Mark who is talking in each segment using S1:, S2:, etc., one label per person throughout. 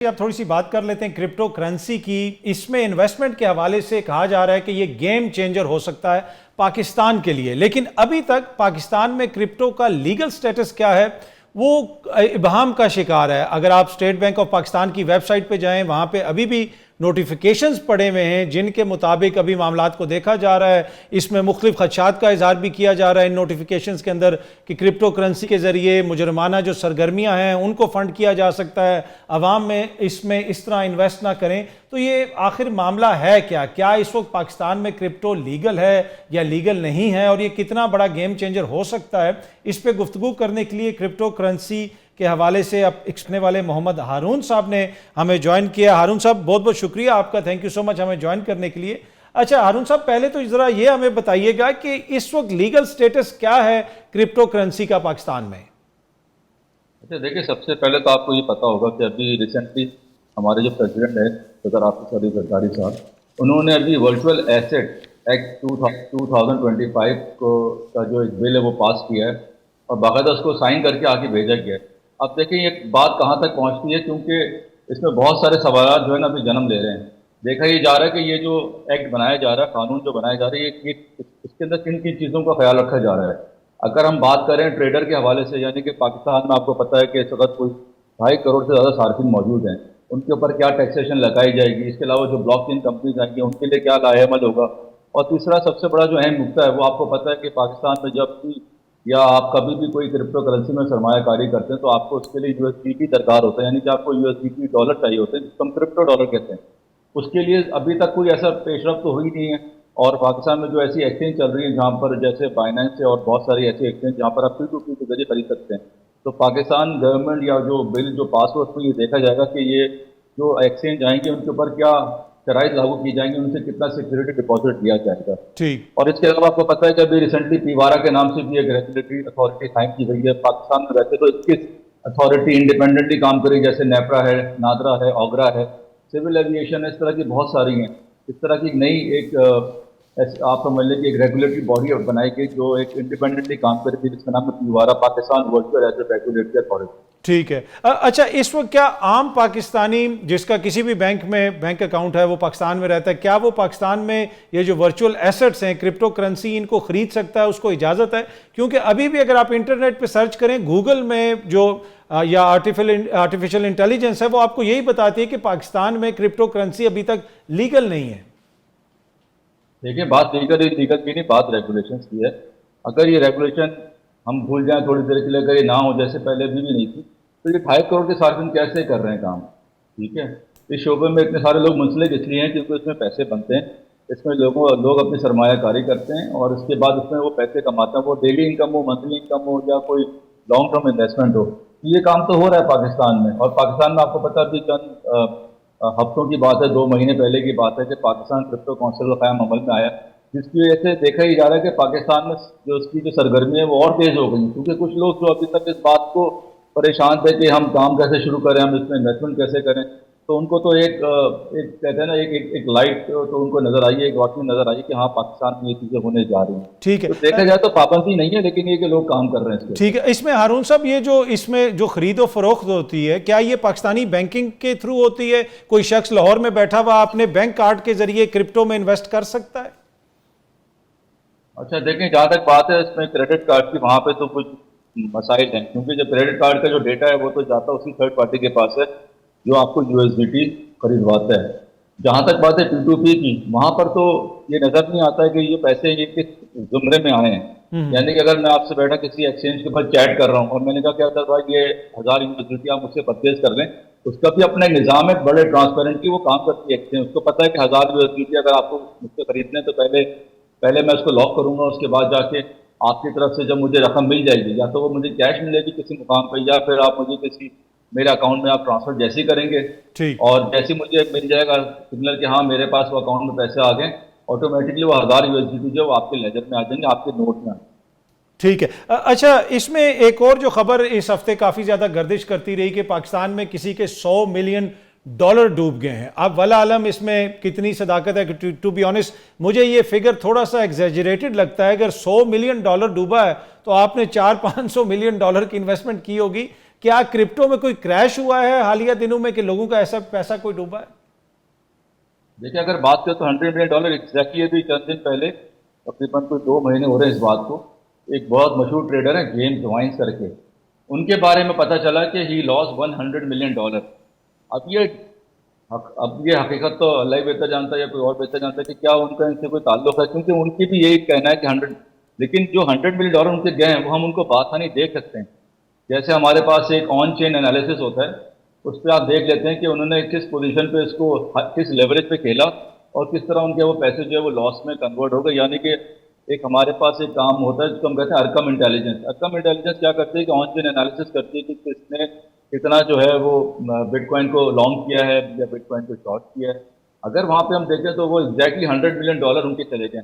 S1: अब थोड़ी सी बात कर लेते हैं क्रिप्टो करेंसी की। इसमें इन्वेस्टमेंट के हवाले से कहा जा रहा है कि ये गेम चेंजर हो सकता है पाकिस्तान के लिए, लेकिन अभी तक पाकिस्तान में क्रिप्टो का लीगल स्टेटस क्या है वो इबहम का शिकार है। अगर आप स्टेट बैंक ऑफ पाकिस्तान की वेबसाइट पे जाएं, वहां पे अभी भी नोटिफिकेशंस पड़े हुए हैं जिनके मुताबिक अभी मामलात को देखा जा रहा है। इसमें मुख्तलिफ खदशात का इजहार भी किया जा रहा है इन नोटिफिकेशंस के अंदर कि क्रिप्टो करेंसी के ज़रिए मुजरमाना जो सरगर्मियां हैं उनको फंड किया जा सकता है, अवाम में इसमें इस तरह इन्वेस्ट ना करें। तो ये आखिर मामला है क्या? क्या इस वक्त पाकिस्तान में क्रिप्टो लीगल है या लीगल नहीं है, और ये कितना बड़ा गेम चेंजर हो सकता है? इस पर गुफ्तगू करने के लिए क्रिप्टो करेंसी के हवाले से अब सीखने वाले मोहम्मद हारून साहब ने हमें ज्वाइन किया। हारून साहब, बहुत बहुत शुक्रिया आपका, थैंक यू सो मच हमें ज्वाइन करने के लिए। अच्छा हारून साहब, पहले तो जरा ये हमें बताइएगा कि इस वक्त लीगल स्टेटस क्या है क्रिप्टो करेंसी का पाकिस्तान में?
S2: अच्छा देखिए, सबसे पहले तो आपको ये पता होगा कि अभी रिसेंटली हमारे जो प्रेसिडेंट है सदर आसिफ अली जरदारी साहब, उन्होंने अभी वर्चुअल एसेट एक्ट 2025 को का जो एक बिल है वो पास किया है और बाकायदा उसको साइन करके आगे भेजा गया है। अब देखिए ये बात कहाँ तक पहुँचती है, क्योंकि इसमें बहुत सारे सवाल जो है ना अभी जन्म ले रहे हैं। देखा ये जा रहा है कि ये जो एक्ट बनाया जा रहा है, कानून जो बनाया जा रहा है, ये इसके अंदर किन किन चीज़ों का ख्याल रखा जा रहा है। अगर हम बात करें ट्रेडर के हवाले से, यानी कि पाकिस्तान में आपको पता है कि इस वक्त कोई 2.5 करोड़ से ज़्यादा सार्फिन मौजूद हैं, उनके ऊपर क्या टैक्सेशन लगाई जाएगी। इसके अलावा जो ब्लॉकचेन कंपनीज आएंगी उनके लिए क्या लाहेअमल होगा। और तीसरा सबसे बड़ा जो अहम मुद्दा है वो आपको पता है कि पाकिस्तान में जब भी या आप कभी भी कोई क्रिप्टो करेंसी में सरमायाकारी करते हैं तो आपको उसके लिए यूएसडीटी दरकार होता है, यानी कि आपको यूएसडीटी डॉलर चाहिए होते हैं, जिसको हम क्रिप्टो डॉलर कहते हैं। उसके लिए अभी तक कोई ऐसा पेशरफ तो हुई नहीं है। और पाकिस्तान में जो ऐसी एक्सचेंज चल रही है जहाँ पर जैसे बाइनेंस है और बहुत सारी ऐसी एक्सचेंज जहाँ पर आप P2P के जरिए खरीद सकते हैं, तो पाकिस्तान गवर्नमेंट या जो बिल जो पास हो उसमें ये देखा जाएगा कि ये जो एक्सचेंज आएंगे उनके ऊपर क्या शराइत लागू की जाएंगी, उनसे कितना सिक्योरिटी डिपॉजिट लिया जाएगा।
S1: ठीक।
S2: और इसके अलावा आपको पता है कि अभी रिसेंटली पीवारा के नाम से भी एक रेगुलेटरी अथॉरिटी कायम की गई है पाकिस्तान में। वैसे तो 21 अथॉरिटी इंडिपेंडेंटली काम करेगी, जैसे नेपरा है, नादरा है, ओगरा है, सिविल एविएशन, इस तरह की बहुत सारी हैं। इस तरह की नई एक आप समझ लें कि एक रेगुलेटरी बॉडी बनाई गई जो एक इंडिपेंडेंटली काम करेगी, जिसका नाम है PVARA, Pakistan virtual asset regulatory authority.
S1: ठीक है। अच्छा, इस वक्त क्या आम पाकिस्तानी जिसका किसी भी बैंक में बैंक अकाउंट है वो पाकिस्तान में रहता है, क्या वो पाकिस्तान में ये जो वर्चुअल एसेट्स हैं क्रिप्टो करेंसी इनको खरीद सकता है? उसको इजाज़त है? क्योंकि अभी भी अगर आप इंटरनेट पे सर्च करें, गूगल में जो या आर्टिफिशियल इंटेलिजेंस है वो आपको यही बताती है कि पाकिस्तान में क्रिप्टो करेंसी अभी तक लीगल नहीं है।
S2: देखिए, बात लीगल की नहीं, बात रेगुलेशन की है। अगर ये रेगुलेशन हम भूल जाएं थोड़ी देर के लिए, अगर ये ना हो, जैसे पहले भी नहीं थी, तो ये 2.5 करोड़ के सार्फिन कैसे कर रहे हैं काम? ठीक है, इस शोबे में इतने सारे लोग मुंसलिक इसलिए हैं क्योंकि इसमें पैसे बनते हैं, इसमें लोग अपनी सरमायाकारी करते हैं और उसके बाद उसमें वो पैसे कमाते हैं, वो डेली इनकम हो, मंथली इनकम हो या कोई लॉन्ग टर्म इन्वेस्टमेंट हो। ये काम तो हो रहा है पाकिस्तान में। और पाकिस्तान में आपको पता है, चंद हफ्तों की बात है, 2 महीने पहले की बात है कि पाकिस्तान क्रिप्टो काउंसिल का क़याम अमल में आया, जिसकी वजह से देखा ही जा रहा है कि पाकिस्तान में जो उसकी जो सरगर्मी है वो और तेज़ हो गई। क्योंकि कुछ लोग जो अभी तक इस बात को परेशान थे कि हम काम कैसे शुरू करें, हम इसमें इन्वेस्टमेंट कैसे करें, तो उनको तो एक कहते हैं ना एक लाइट तो उनको नजर आई है, एक रोशनी नजर आई कि हाँ पाकिस्तान में ये चीज़ें होने जा रही हैं।
S1: ठीक है,
S2: तो देखा जाए तो पाबंदी नहीं है, लेकिन ये कि लोग काम कर रहे हैं।
S1: ठीक है। इसमें हारून साहब, ये जो इसमें जो खरीदो फरोख्त होती है, क्या ये पाकिस्तानी बैंकिंग के थ्रू होती है? कोई शख्स लाहौर में बैठा हुआ अपने बैंक कार्ड के जरिए क्रिप्टो में इन्वेस्ट कर सकता है?
S2: अच्छा देखें, जहाँ तक बात है इसमें क्रेडिट कार्ड की, वहाँ पे तो कुछ मसाइल हैं, क्योंकि जब क्रेडिट कार्ड का जो डेटा है वो तो जाता उसी थर्ड पार्टी के पास है जो आपको यूएसडीटी खरीदवाता है। जहाँ तक बात है P2P की, वहाँ पर तो ये नजर नहीं आता है कि ये पैसे ये किस जुमरे में आए हैं। यानी कि अगर मैं आपसे बैठा किसी एक्सचेंज के ऊपर चैट कर रहा हूँ और मैंने कहा क्या सर भाई ये 1000 यूएसडीटी आप मुझसे परचेज कर लें, उसका भी अपना निज़ाम है, बड़े ट्रांसपेरेंटली वो काम करती है एक्सचेंज। उसको पता है कि 1000 यूएसडीटी अगर आपको मुझसे खरीदने तो पहले मैं उसको लॉक करूंगा, उसके बाद जाके आपकी तरफ से जब मुझे रकम मिल जाएगी, या तो वो मुझे कैश मिलेगी किसी मुकाम पर, या फिर आप मुझे किसी मेरे अकाउंट में आप ट्रांसफर जैसे ही करेंगे, और जैसे मुझे मिल जाएगा सिग्नल कि हाँ मेरे पास वो अकाउंट में पैसे आ गए, ऑटोमेटिकली वो 1000 यूएसडीटी जो आपके लेजर में आ जाएंगे, आपके नोट में।
S1: ठीक है। अच्छा, इसमें एक और जो खबर इस हफ्ते काफी ज्यादा गर्दिश करती रही कि पाकिस्तान में किसी के $100 मिलियन डूब गए हैं। अब वला आलम इसमें कितनी सदाकत है, टू बी ऑनेस्ट मुझे ये फिगर थोड़ा सा एग्जेजरेटेड लगता है। अगर $100 मिलियन डूबा है तो आपने $400-500 मिलियन की इन्वेस्टमेंट की होगी, क्या क्रिप्टो में कोई क्रैश हुआ है हालिया दिनों में कि लोगों का ऐसा पैसा कोई डूबा है?
S2: देखिए, अगर बात करें तो $100 मिलियन एग्जैक्टली अभी चंद दिन पहले, तकरीबन कोई 2 महीने हो रहे हैं इस बात को, एक बहुत मशहूर ट्रेडर है जेम्स वाइन्स करके, उनके बारे में पता चला कि ही लॉस $100 मिलियन। अब ये हकीकत तो अल्लाह ही बेहतर जानता है या कोई और बेहतर जानता है कि क्या उनका इनसे कोई ताल्लुक है, क्योंकि उनकी भी यही कहना है कि 100, लेकिन जो $100 मिलियन उनके गए हैं वो हम उनको बासानी देख सकते हैं। जैसे हमारे पास एक ऑन चेन एनालिसिस होता है, उस पर आप देख लेते हैं कि उन्होंने किस पोजीशन पे इसको किस लेवरेज पे खेला और किस तरह उनके वो पैसे जो है वो लॉस में कन्वर्ट हो गए। यानी कि एक हमारे पास एक काम होता है जिसको हम कहते हैं अरकम इंटेलिजेंस। अरकम इंटेलिजेंस क्या करती है कि ऑन चेन एनालिसिस करती है कि किसने कितना जो है वो बिटकॉइन को लॉन्ग किया है या बिटकॉइन को शॉर्ट किया है। अगर वहाँ पे हम देखें तो वो एग्जैक्टली $100 मिलियन उनके चले गए।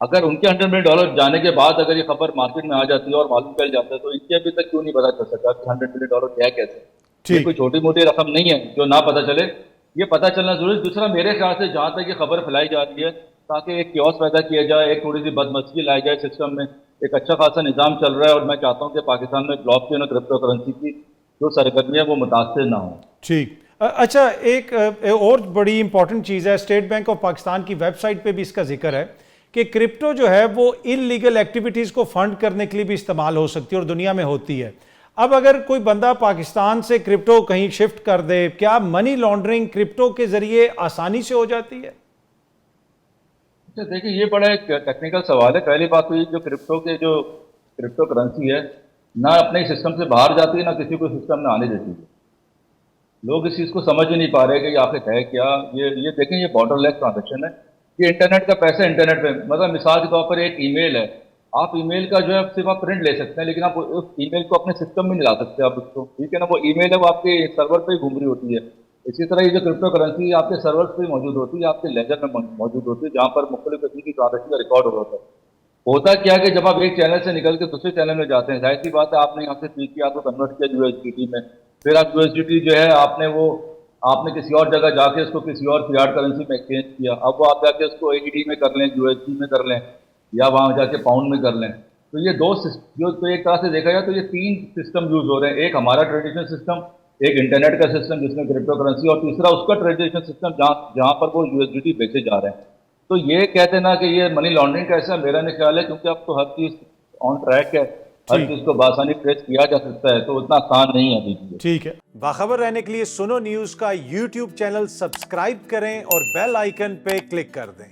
S2: अगर उनके $100 मिलियन जाने के बाद अगर ये खबर मार्केट में आ जाती है और मालूम चल जाता है तो इनके अभी तक क्यों नहीं पता चल सका कि $100 मिलियन है कैसे। ये कोई छोटी मोटी रकम नहीं है जो ना पता चले, ये पता चलना जरूरी। दूसरा, मेरे ख्याल से जहाँ तक ये खबर फैलाई जा रही है ताकि एक क्योस पैदा किया जाए, एक थोड़ी सी बदमस्ती लाई जाए सिस्टम में, एक अच्छा खासा निज़ाम चल रहा है और मैं चाहता हूँ कि पाकिस्तान में ब्लॉकचेन और क्रिप्टो करेंसी की जो सरगर्मी है वो मुतासर ना हो।
S1: ठीक। अच्छा, एक और बड़ी इंपॉर्टेंट चीज़ है, स्टेट बैंक ऑफ पाकिस्तान की वेबसाइट पे भी इसका जिक्र है कि क्रिप्टो जो है वो इलीगल एक्टिविटीज़ को फंड करने के लिए भी इस्तेमाल हो सकती है और दुनिया में होती है। अब अगर कोई बंदा पाकिस्तान से क्रिप्टो कहीं शिफ्ट कर दे, क्या मनी लॉन्ड्रिंग क्रिप्टो के जरिए आसानी से हो जाती है?
S2: देखिए, ये बड़ा एक टेक्निकल सवाल है। पहली बात तो ये जो क्रिप्टो करेंसी है ना अपने सिस्टम से बाहर जाती है ना किसी को सिस्टम में आने देती है। लोग इस चीज़ को समझ ही नहीं पा रहे कि ये आखिर है क्या। ये देखें, ये बॉर्डरलेस ट्रांजेक्शन है। ये इंटरनेट का पैसा इंटरनेट पे, मतलब मिसाल के तौर पर एक ईमेल है, आप ईमेल का जो है सिर्फ आप प्रिंट ले सकते हैं लेकिन आप उस ईमेल को अपने सिस्टम में नहीं ला सकते आप उसको, ठीक है ना। वो ईमेल है वो आपके सर्वर पे ही घूम रही होती है। इसी तरह ये जो क्रिप्टो करेंसी आपके सर्वर्स पे ही मौजूद होती है, आपके लेजर में मौजूद होती है जहाँ पर मुख्तलिफ किस्म की ट्रांजेक्शन का रिकॉर्ड हो रहा होता है। होता क्या है कि जब आप एक चैनल से निकल के दूसरे चैनल में जाते हैं, जाहिर सी बात है आपने यहाँ से पी किया, आपको कन्वर्ट किया यूएसडीटी में, फिर आप यूएसडीटी जो है आपने किसी और जगह जाके उसको किसी और फियाट करेंसी में एक्सचेंज किया। अब वो आप जाके उसको एईडी में कर लें, यूएसडी में कर लें या वहाँ जाके पाउंड में कर लें। तो ये तो एक तरह से देखा जाए तो ये 3 सिस्टम यूज हो रहे हैं। एक हमारा ट्रेडिशनल सिस्टम, एक इंटरनेट का सिस्टम जिसमें क्रिप्टो करेंसी, और तीसरा उसका ट्रेडिशनल सिस्टम जहाँ पर वो यूएसडीटी बेचे जा रहे हैं। तो ये कहते ना कि ये मनी लॉन्ड्रिंग का ऐसा मेरा नहीं ख्याल है, क्योंकि अब तो हर चीज़ ऑन ट्रैक है, हर चीज़ को बासानी ट्रेस किया जा सकता है, तो उतना आसान नहीं है अभी।
S1: ठीक है। बाखबर रहने के लिए सुनो न्यूज़ का यूट्यूब चैनल सब्सक्राइब करें और बेल आइकन पे क्लिक कर दें।